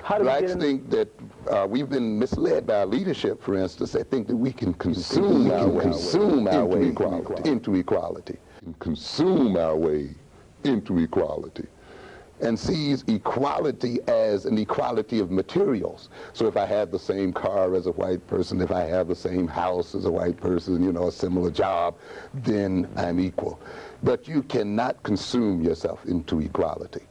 How do Blacks think that we've been misled by our leadership, for instance. They think that we can consume our way into equality. Consume our way into equality. And sees equality as an equality of materials. So if I have the same car as a white person, if I have the same house as a white person, you know, a similar job, then I'm equal. But you cannot consume yourself into equality.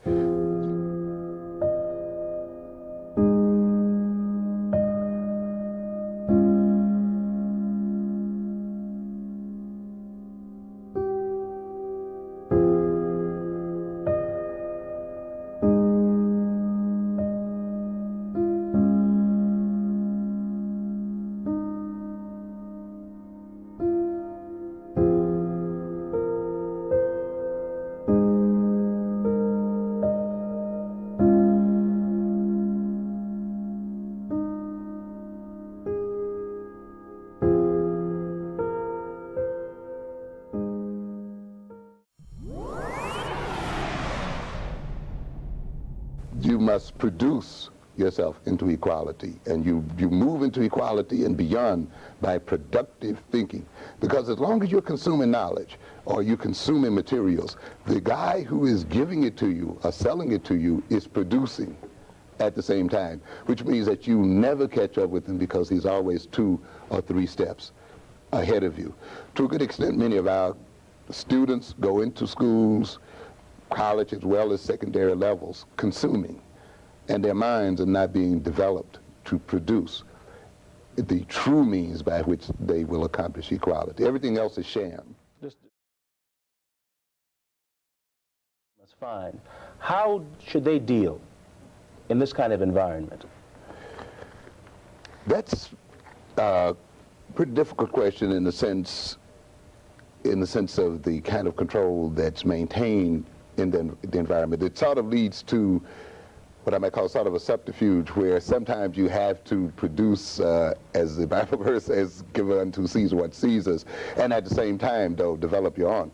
You must produce yourself into equality, and you move into equality and beyond by productive thinking. Because as long as you're consuming knowledge or you're consuming materials, the guy who is giving it to you or selling it to you is producing at the same time, which means that you never catch up with him because he's always 2 or 3 steps ahead of you. To a good extent, many of our students go into schools, college as well as secondary levels, consuming, and their minds are not being developed to produce the true means by which they will accomplish equality. Everything else is sham. That's fine. How should they deal in this kind of environment? That's a pretty difficult question in the sense of the kind of control that's maintained in the environment. It sort of leads to what I might call sort of a subterfuge, where sometimes you have to produce, as the Bible verse says, give unto Caesar what Caesar's, and at the same time, though, develop your own.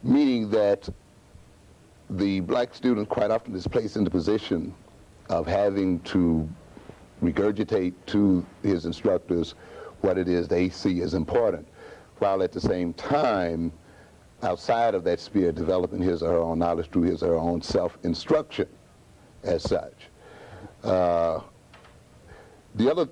Meaning that the black student quite often is placed in the position of having to regurgitate to his instructors what it is they see as important, while at the same time, outside of that sphere, developing his or her own knowledge through his or her own self-instruction as such. The other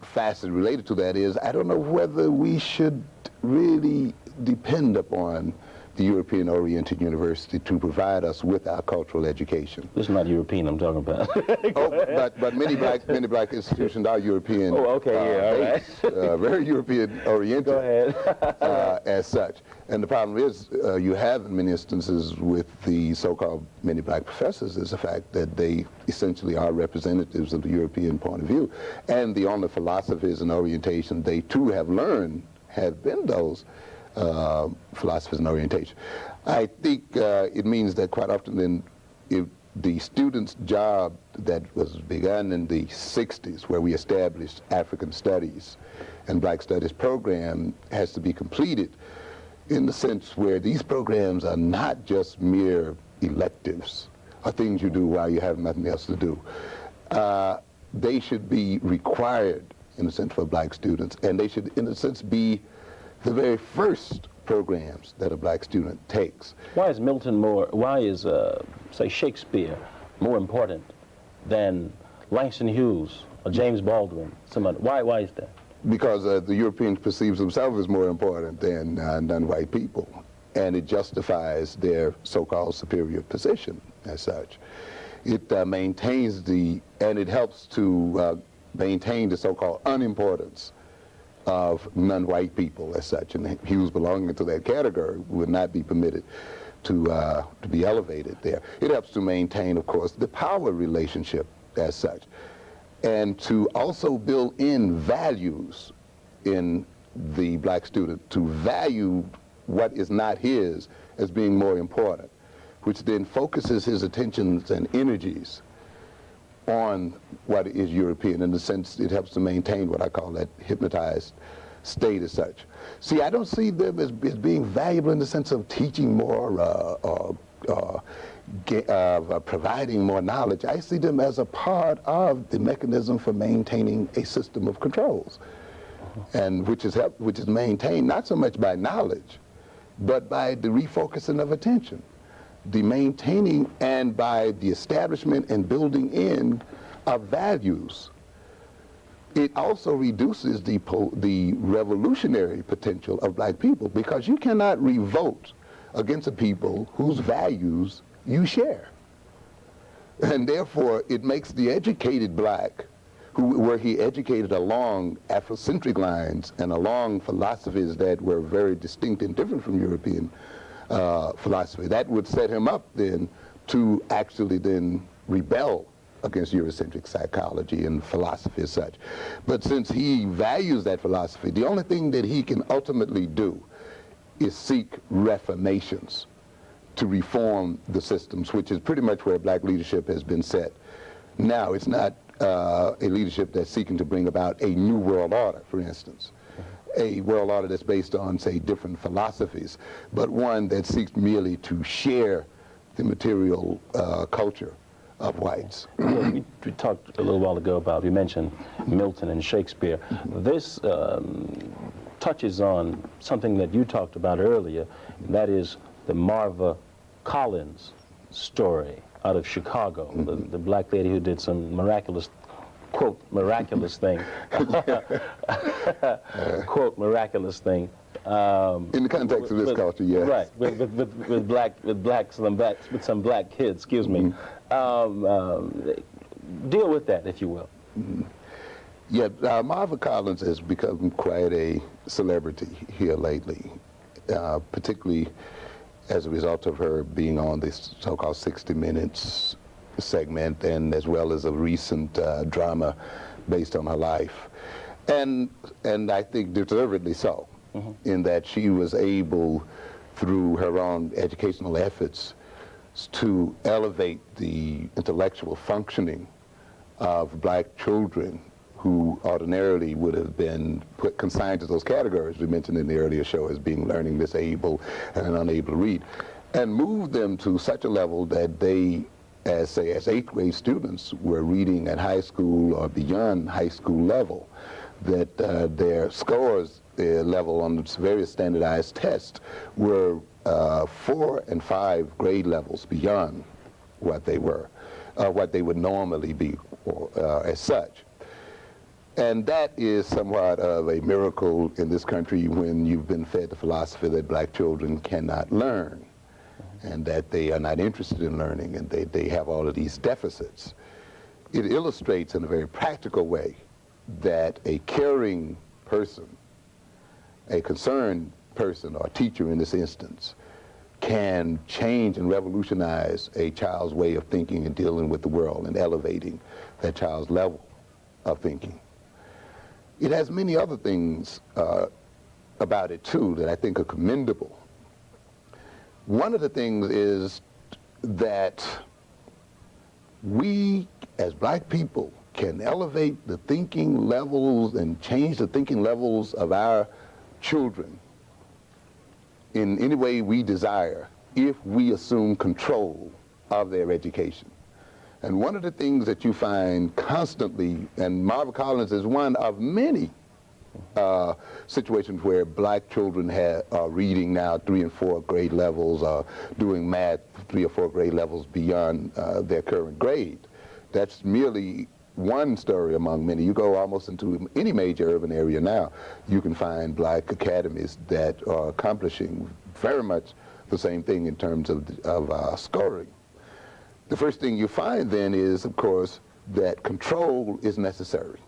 facet related to that is, I don't know whether we should really depend upon the European-oriented university to provide us with our cultural education. This is not European I'm talking about. but many black institutions are European. Oh, okay, yeah, all right. Very European-oriented. Go ahead. As such. And the problem is, you have in many instances with the so-called many black professors is the fact that they essentially are representatives of the European point of view. And the only philosophies and orientation they too have learned have been those philosophies and orientation. I think it means that quite often then, if the student's job that was begun in the 60s, where we established African Studies and Black Studies program, has to be completed in the sense where these programs are not just mere electives or things you do while you have nothing else to do. They should be required, in a sense, for black students, and they should, in a sense, be the very first programs that a black student takes. Why is say, Shakespeare more important than Langston Hughes or James Baldwin? Why is that? Because the Europeans perceive themselves as more important than non-white people, and it justifies their so-called superior position as such. It maintains and it helps to maintain the so-called unimportance of non-white people as such, and Hughes belonging to that category would not be permitted to be elevated there. It helps to maintain, of course, the power relationship as such, and to also build in values in the black student, to value what is not his as being more important, which then focuses his attentions and energies on what is European. In the sense, it helps to maintain what I call that hypnotized state as such. See, I don't see them as being valuable in the sense of teaching more or providing more knowledge, I see them as a part of the mechanism for maintaining a system of controls, and which is maintained not so much by knowledge, but by the refocusing of attention, the maintaining, and by the establishment and building in of values. It also reduces the revolutionary potential of black people, because you cannot revolt against a people whose values you share. And therefore, it makes the educated black, were he educated along Afrocentric lines and along philosophies that were very distinct and different from European philosophy, that would set him up then to actually then rebel against Eurocentric psychology and philosophy as such. But since he values that philosophy, the only thing that he can ultimately do is seek reformations to reform the systems, which is pretty much where black leadership has been set. Now, it's not a leadership that's seeking to bring about a new world order, for instance, a world order that's based on, say, different philosophies, but one that seeks merely to share the material culture of whites. We talked a little while ago about, you mentioned Milton and Shakespeare. This touches on something that you talked about earlier, and that is the Marva Collins story out of Chicago, the black lady who did some miraculous, quote, miraculous thing, quote, miraculous thing. In the context of this culture, yes. Right, with some black kids, excuse me. Deal with that, if you will. Yeah, Marva Collins has become quite a celebrity here lately, particularly as a result of her being on this so-called 60 Minutes segment, and as well as a recent drama based on her life. And I think deservedly so, in that she was able, through her own educational efforts, to elevate the intellectual functioning of black children who ordinarily would have been consigned to those categories we mentioned in the earlier show as being learning disabled and unable to read, and move them to such a level that they, as 8th grade students, were reading at high school or beyond high school level, that their scores, their level on various standardized tests were 4 and 5 grade levels beyond what they were, what they would normally be as such. And that is somewhat of a miracle in this country when you've been fed the philosophy that black children cannot learn, and that they are not interested in learning, and they have all of these deficits. It illustrates in a very practical way that a caring person, a concerned person, or teacher in this instance, can change and revolutionize a child's way of thinking and dealing with the world and elevating that child's level of thinking. It has many other things about it, too, that I think are commendable. One of the things is that we, as black people, can elevate the thinking levels and change the thinking levels of our children in any way we desire if we assume control of their education. And one of the things that you find constantly, and Marva Collins is one of many situations where black children are reading now 3 and 4 grade levels, or doing math 3 or 4 grade levels beyond their current grade. That's merely one story among many. You go almost into any major urban area now, you can find black academies that are accomplishing very much the same thing in terms of scoring. The first thing you find then is, of course, that control is necessary.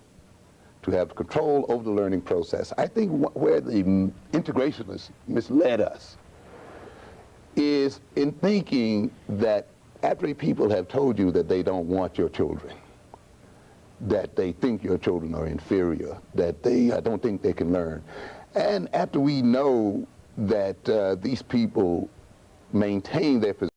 To have control over the learning process. I think where the integrationists misled us is in thinking that after people have told you that they don't want your children, that they think your children are inferior, that they don't think they can learn, and after we know that these people maintain their position